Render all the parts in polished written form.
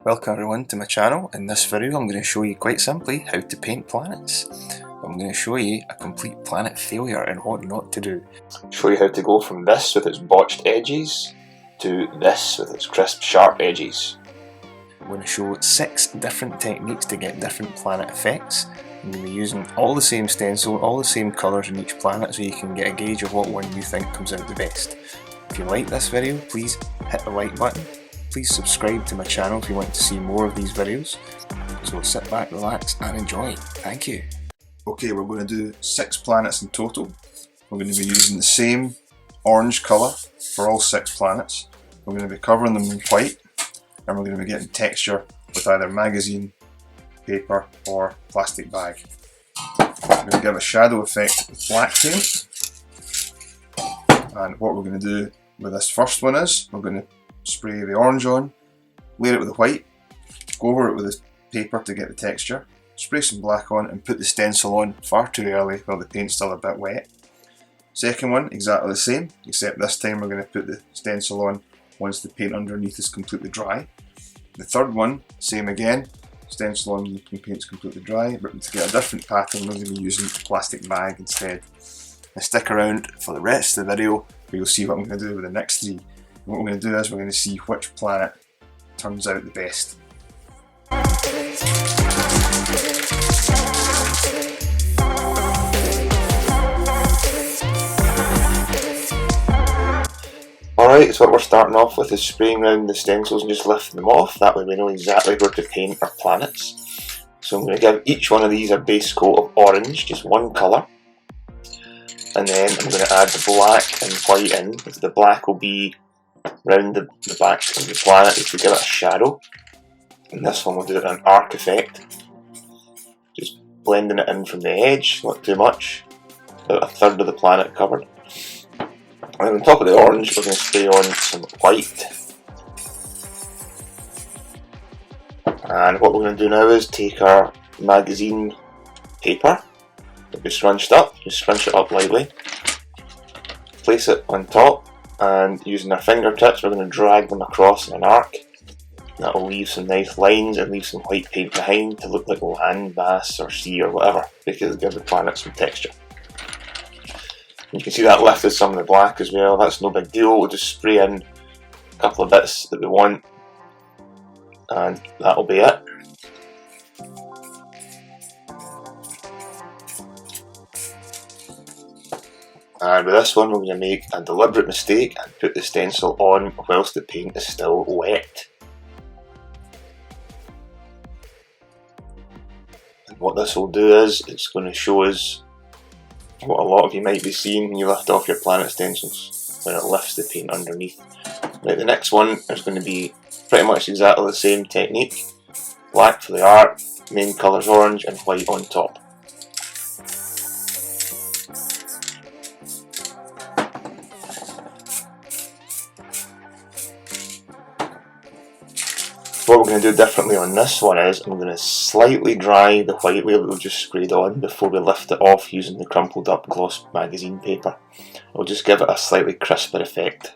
Welcome everyone to my channel. In this video I'm going to show you quite simply how to paint planets. I'm going to show you a complete planet failure and what not to do. Show you how to go from this with its botched edges to this with its crisp sharp edges. I'm going to show 6 different techniques to get different planet effects. I'm going to be using all the same stencil, all the same colours in each planet so you can get a gauge of what one you think comes out the best. If you like this video, please hit the like button. Please subscribe to my channel if you want to see more of these videos. So sit back, relax and enjoy. Thank you. Okay, we're going to do 6 planets in total. We're going to be using the same orange colour for all 6 planets. We're going to be covering them in white and we're going to be getting texture with either magazine, paper or plastic bag. We're going to give a shadow effect with black paint. And what we're going to do with this first one is we're going to spray the orange on, layer it with the white, go over it with the paper to get the texture, spray some black on and put the stencil on far too early while the paint's still a bit wet. Second one, exactly the same, except this time we're going to put the stencil on once the paint underneath is completely dry. The third one, same again, stencil on when the paint's completely dry, but to get a different pattern we're going to be using a plastic bag instead. Now stick around for the rest of the video where you'll see what I'm going to do with the next 3. What we're going to do is we're going to see which planet turns out the best. Alright, so what we're starting off with is spraying around the stencils and just lifting them off. That way we know exactly where to paint our planets. So I'm going to give each one of these a base coat of orange, just one colour. And then I'm going to add the black and white in. The black will be round the back of the planet just to give it a shadow, and this one will do an arc effect, just blending it in from the edge, not too much, about a third of the planet covered. And on top of the orange we're going to spray on some white, and what we're going to do now is take our magazine paper that we scrunched up, just scrunch it up lightly, place it on top, and using our fingertips we're going to drag them across in an arc. That will leave some nice lines and leave some white paint behind to look like land mass or sea or whatever, because it gives the planet some texture. And you can see that lifted some of the black as well. That's no big deal, we'll just spray in a couple of bits that we want and that'll be it. And with this one we're going to make a deliberate mistake and put the stencil on whilst the paint is still wet. And what this will do is it's going to show us what a lot of you might be seeing when you lift off your planet stencils, when it lifts the paint underneath. Right, the next one is going to be pretty much exactly the same technique. Black for the art, main colours orange and white on top. What we're going to do differently on this one is I'm going to slightly dry the white layer that we've just sprayed on before we lift it off using the crumpled up gloss magazine paper. We'll just give it a slightly crisper effect.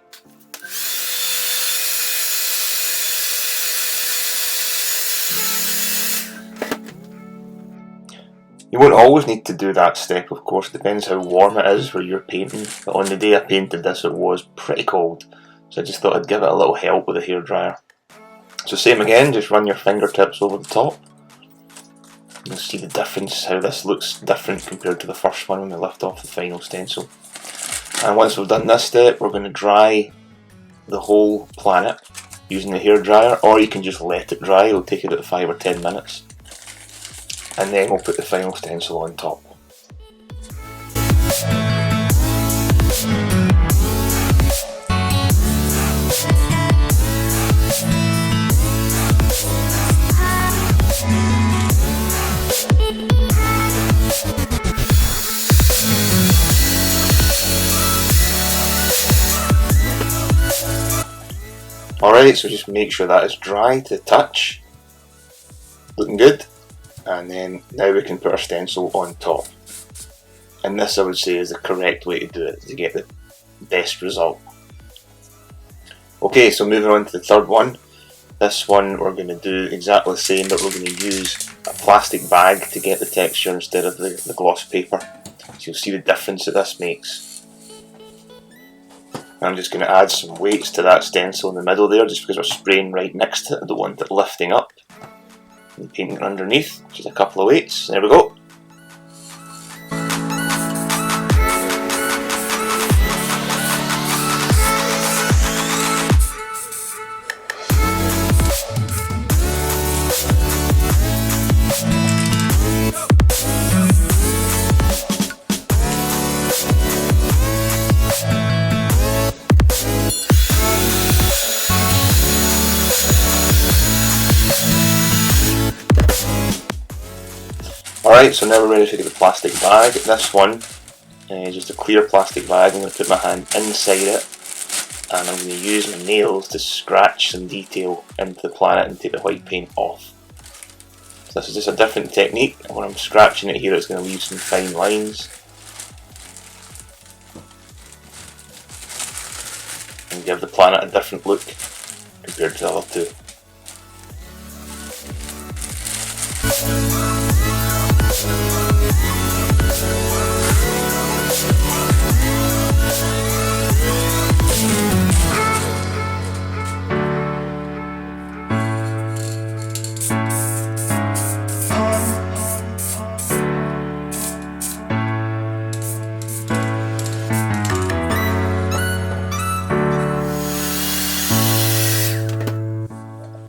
You won't always need to do that step, of course, depends how warm it is where you're painting, but on the day I painted this it was pretty cold, so I just thought I'd give it a little help with a hairdryer. So same again, just run your fingertips over the top. You'll see the difference, how this looks different compared to the first one when we lift off the final stencil. And once we've done this step, we're going to dry the whole planet using the hairdryer, or you can just let it dry, it'll take about 5 or 10 minutes. And then we'll put the final stencil on top. Alright, so just make sure that is dry to the touch. Looking good. And then now we can put our stencil on top. And this I would say is the correct way to do it, to get the best result. Okay, so moving on to the third one. This one we're going to do exactly the same, but we're going to use a plastic bag to get the texture instead of the gloss paper. So you'll see the difference that this makes. I'm just going to add some weights to that stencil in the middle there, just because we're spraying right next to it. I don't want it lifting up. And painting it underneath, just a couple of weights. There we go. Alright, so now we're ready to get the plastic bag. This one is just a clear plastic bag. I'm going to put my hand inside it and I'm going to use my nails to scratch some detail into the planet and take the white paint off. So this is just a different technique, and when I'm scratching it here it's going to leave some fine lines and give the planet a different look compared to the other two.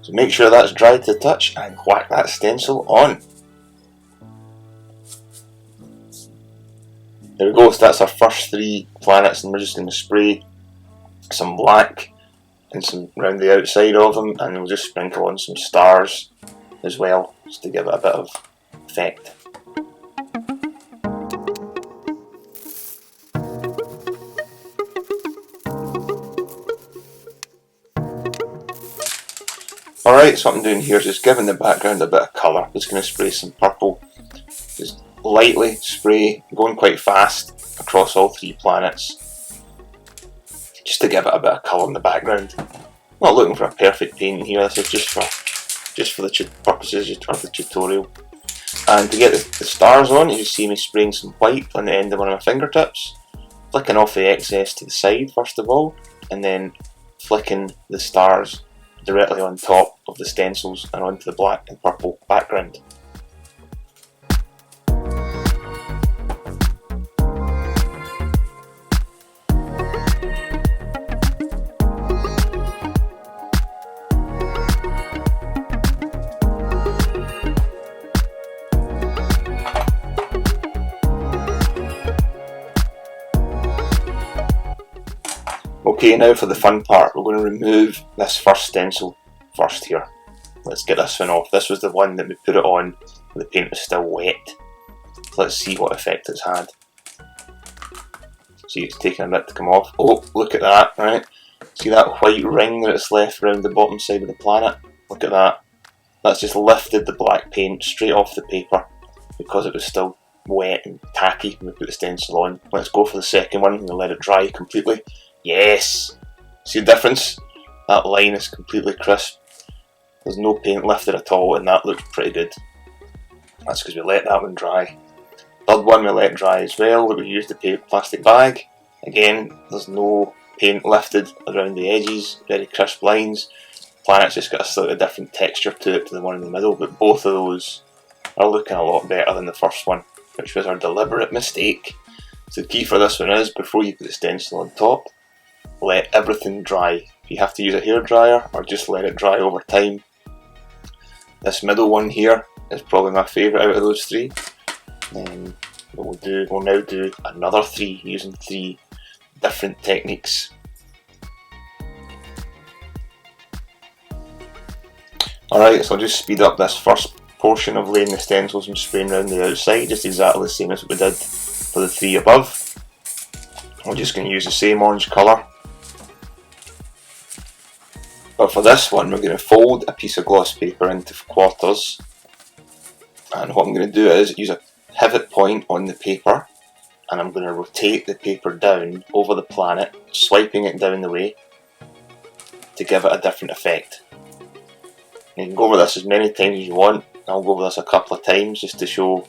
So make sure that's dry to the touch and whack that stencil on. There we go, so that's our first three planets, and we're just going to spray some black and some around the outside of them, and we'll just sprinkle on some stars as well, just to give it a bit of effect. Alright, so what I'm doing here is just giving the background a bit of colour. Just going to spray some purple, just lightly spray, going quite fast across all three planets, just to give it a bit of colour in the background. Not looking for a perfect painting here, this is just for the purposes of the tutorial. And to get the stars on, you just see me spraying some white on the end of one of my fingertips, flicking off the excess to the side first of all, and then flicking the stars directly on top of the stencils and onto the black and purple background. Okay, now for the fun part, we're going to remove this first stencil first here. Let's get this one off. This was the one that we put it on when the paint was still wet. So let's see what effect it's had. See, it's taking a bit to come off. Oh, look at that, right? See that white ring that it's left around the bottom side of the planet? Look at that. That's just lifted the black paint straight off the paper because it was still wet and tacky when we put the stencil on. Let's go for the second one and let it dry completely. Yes! See the difference? That line is completely crisp. There's no paint lifted at all, and that looks pretty good. That's because we let that one dry. Third one we let dry as well, but we used the plastic bag. Again, there's no paint lifted around the edges, very crisp lines. Planet's just got a slightly different texture to it to the one in the middle, but both of those are looking a lot better than the first one, which was our deliberate mistake. So the key for this one is, before you put the stencil on top, let everything dry. You have to use a hairdryer or just let it dry over time. This middle one here is probably my favourite out of those three. We'll now do another three using three different techniques. Alright, so I'll just speed up this first portion of laying the stencils and spraying around the outside, just exactly the same as what we did for the three above. We're just going to use the same orange colour. But for this one, we're going to fold a piece of gloss paper into quarters, and what I'm going to do is use a pivot point on the paper, and I'm going to rotate the paper down over the planet, swiping it down the way, to give it a different effect. You can go over this as many times as you want. I'll go over this a couple of times just to show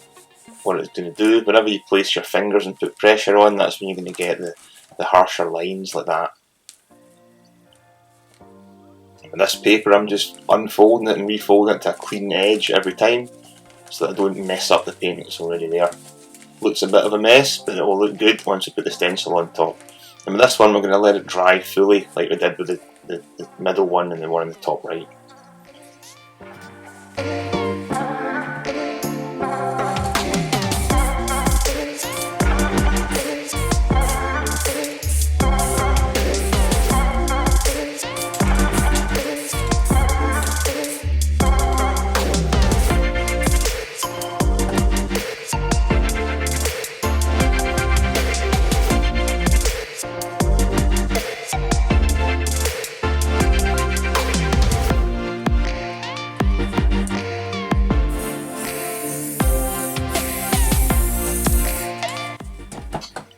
what it's going to do. Whenever you place your fingers and put pressure on, that's when you're going to get the harsher lines like that. And this paper, I'm just unfolding it and refolding it to a clean edge every time so that I don't mess up the paint that's already there. Looks a bit of a mess, but it will look good once we put the stencil on top. And with this one, we're going to let it dry fully like we did with the middle one and the one on the top right.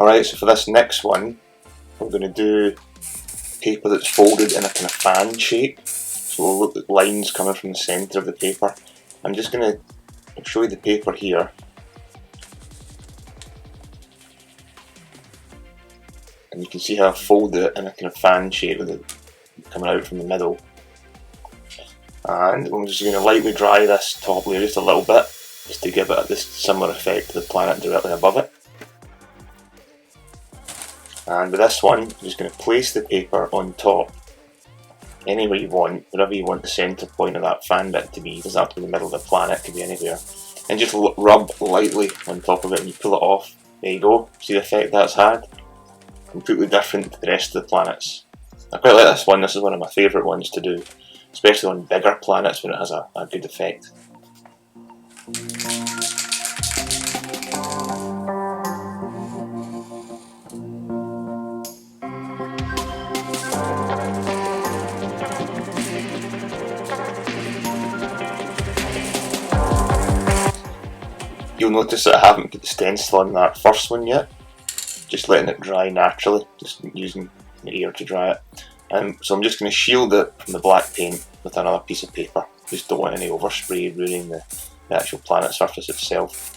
Alright, so for this next one, we're going to do paper that's folded in a kind of fan shape. So we'll look at lines coming from the centre of the paper. I'm just going to show you the paper here. And you can see how I've folded it in a kind of fan shape with it coming out from the middle. And I'm just going to lightly dry this top layer just a little bit, just to give it this similar effect to the planet directly above it. And with this one, I'm just going to place the paper on top, anywhere you want, wherever you want the centre point of that fan bit to be. It doesn't have to be in the middle of the planet, it could be anywhere. And just rub lightly on top of it and you pull it off. There you go, see the effect that's had? Completely different to the rest of the planets. I quite like this one, this is one of my favourite ones to do, especially on bigger planets when it has a good effect. You'll notice that I haven't put the stencil on that first one yet, just letting it dry naturally, just using the air to dry it. So I'm just going to shield it from the black paint with another piece of paper. Just don't want any overspray ruining the actual planet surface itself.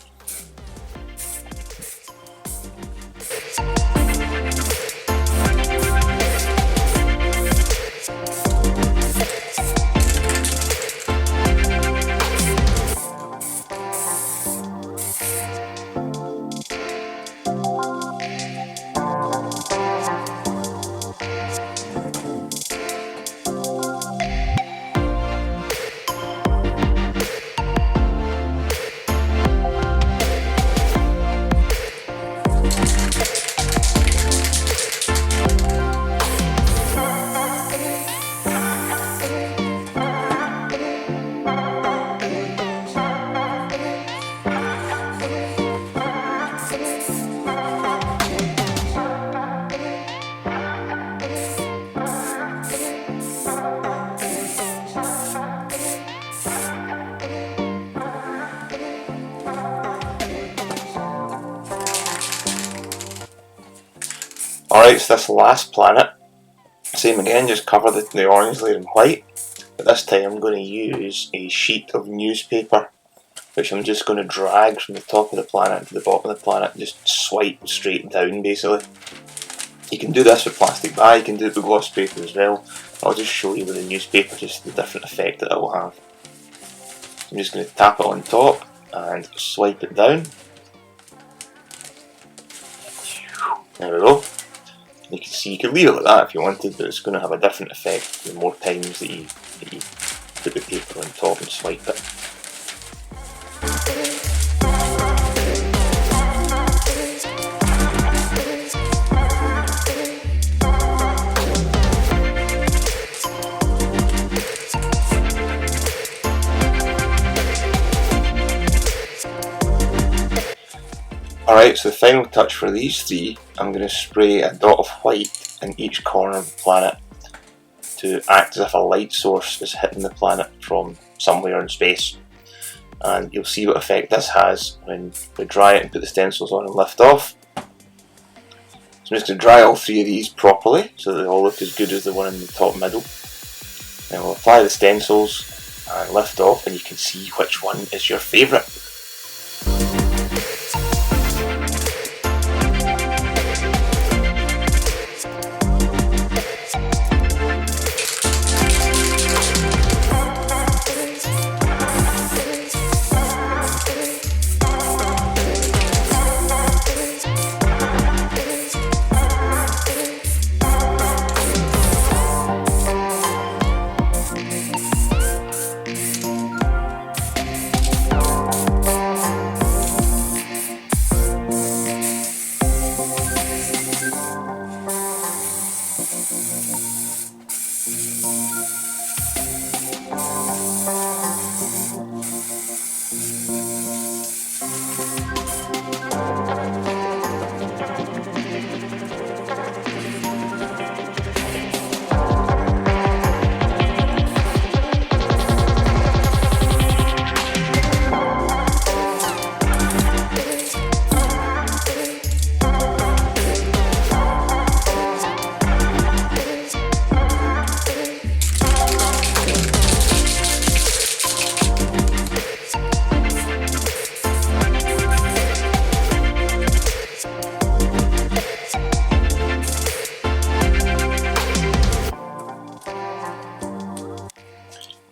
Alright, so this last planet, same again, just cover the orange layer in white, but this time I'm going to use a sheet of newspaper, which I'm just going to drag from the top of the planet to the bottom of the planet, just swipe straight down basically. You can do this with plastic bag, you can do it with gloss paper as well. I'll just show you with the newspaper just the different effect that it will have. I'm just going to tap it on top and swipe it down. There we go. You can see, you could leave it like that if you wanted, but it's going to have a different effect the more times that you put the paper on top and swipe it. Alright, so the final touch for these three, I'm going to spray a dot of white in each corner of the planet to act as if a light source is hitting the planet from somewhere in space. And you'll see what effect this has when we dry it and put the stencils on and lift off. So I'm just going to dry all three of these properly so that they all look as good as the one in the top middle. Then we'll apply the stencils and lift off, and you can see which one is your favourite.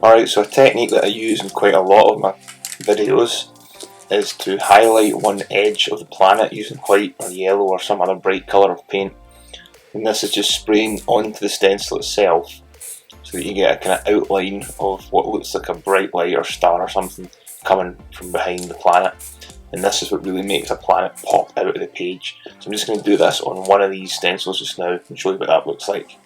Alright, so a technique that I use in quite a lot of my videos is to highlight one edge of the planet using white or yellow or some other bright colour of paint. And this is just spraying onto the stencil itself so that you get a kind of outline of what looks like a bright light or star or something coming from behind the planet. And this is what really makes a planet pop out of the page. So I'm just going to do this on one of these stencils just now and show you what that looks like.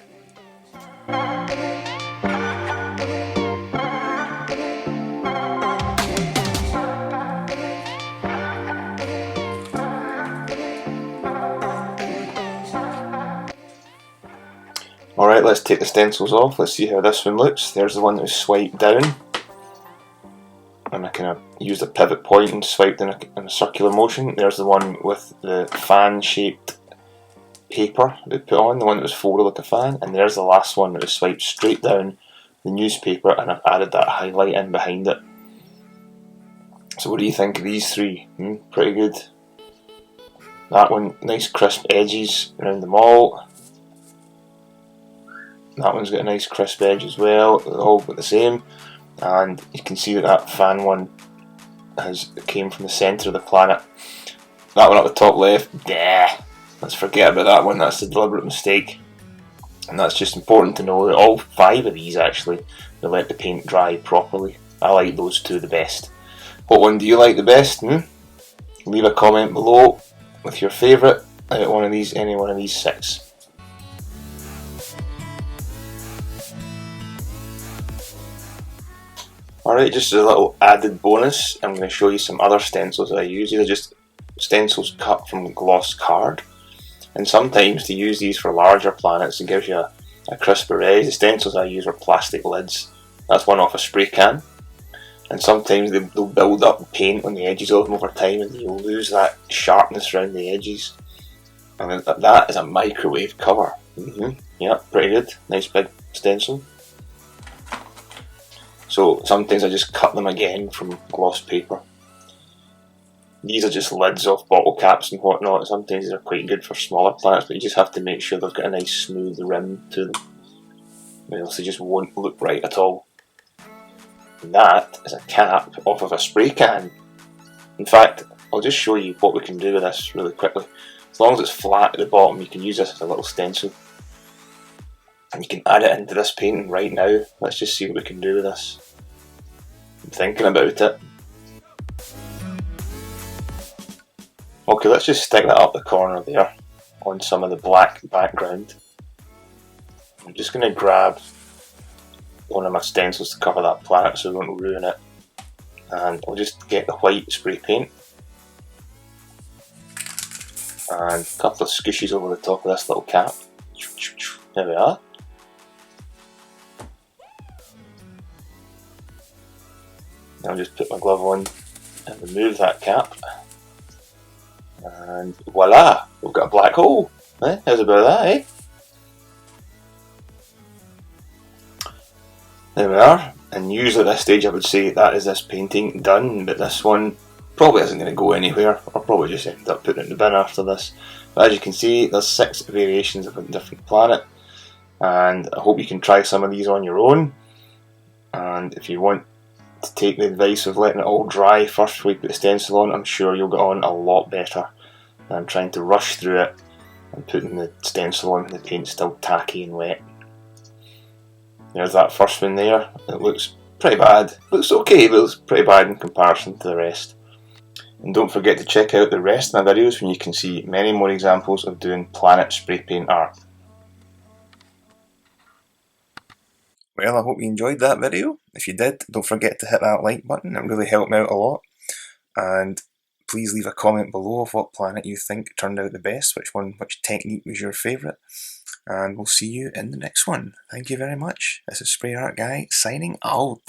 Alright, let's take the stencils off. Let's see how this one looks. There's the one that was swiped down. And I kind of used a pivot point and swiped in a circular motion. There's the one with the fan-shaped paper they put on, the one that was folded like a fan. And there's the last one that was swiped straight down the newspaper, and I've added that highlight in behind it. So what do you think of these three? Pretty good. That one, nice crisp edges around them all. That one's got a nice crisp edge as well, all but the same. And you can see that that fan one came from the centre of the planet. That one up the top left, let's forget about that one, that's a deliberate mistake. And that's just important to know that all 5 of these actually, they let the paint dry properly. I like those 2 the best. What one do you like the best? Leave a comment below with your favourite out of one of these, any one of these 6. Alright, just as a little added bonus, I'm going to show you some other stencils that I use. These are just stencils cut from gloss card. And sometimes to use these for larger planets, it gives you a crisper edge. The stencils I use are plastic lids. That's one off a spray can. And sometimes they'll build up paint on the edges of them over time and you'll lose that sharpness around the edges. And that is a microwave cover. Yeah, pretty good. Nice big stencil. So sometimes I just cut them again from gloss paper. These are just lids off bottle caps and whatnot. Sometimes they're quite good for smaller planets, but you just have to make sure they've got a nice smooth rim to them, or else they just won't look right at all. And that is a cap off of a spray can. In fact, I'll just show you what we can do with this really quickly. As long as it's flat at the bottom, you can use this as a little stencil. And you can add it into this painting right now. Let's just see what we can do with this. I'm thinking about it. Okay, let's just stick that up the corner there on some of the black background. I'm just going to grab one of my stencils to cover that planet so we won't ruin it. And I'll just get the white spray paint. And a couple of squishes over the top of this little cap. There we are. I'll just put my glove on and remove that cap. And voila! We've got a black hole. How's about that, There we are, and usually at this stage I would say that is this painting done, but this one probably isn't going to go anywhere. I'll probably just end up putting it in the bin after this. But as you can see, there's 6 variations of a different planet, and I hope you can try some of these on your own. And if you want to take the advice of letting it all dry first before you put the stencil on, I'm sure you'll get on a lot better than trying to rush through it and putting the stencil on when the paint's still tacky and wet. There's that first one there. It looks pretty bad. Looks okay, but it looks pretty bad in comparison to the rest. And don't forget to check out the rest of my videos when you can see many more examples of doing planet spray paint art. Well, I hope you enjoyed that video. If you did, don't forget to hit that like button. It really helped me out a lot. And please leave a comment below of what planet you think turned out the best, which technique was your favourite. And we'll see you in the next one. Thank you very much. This is Sprayartguy signing out.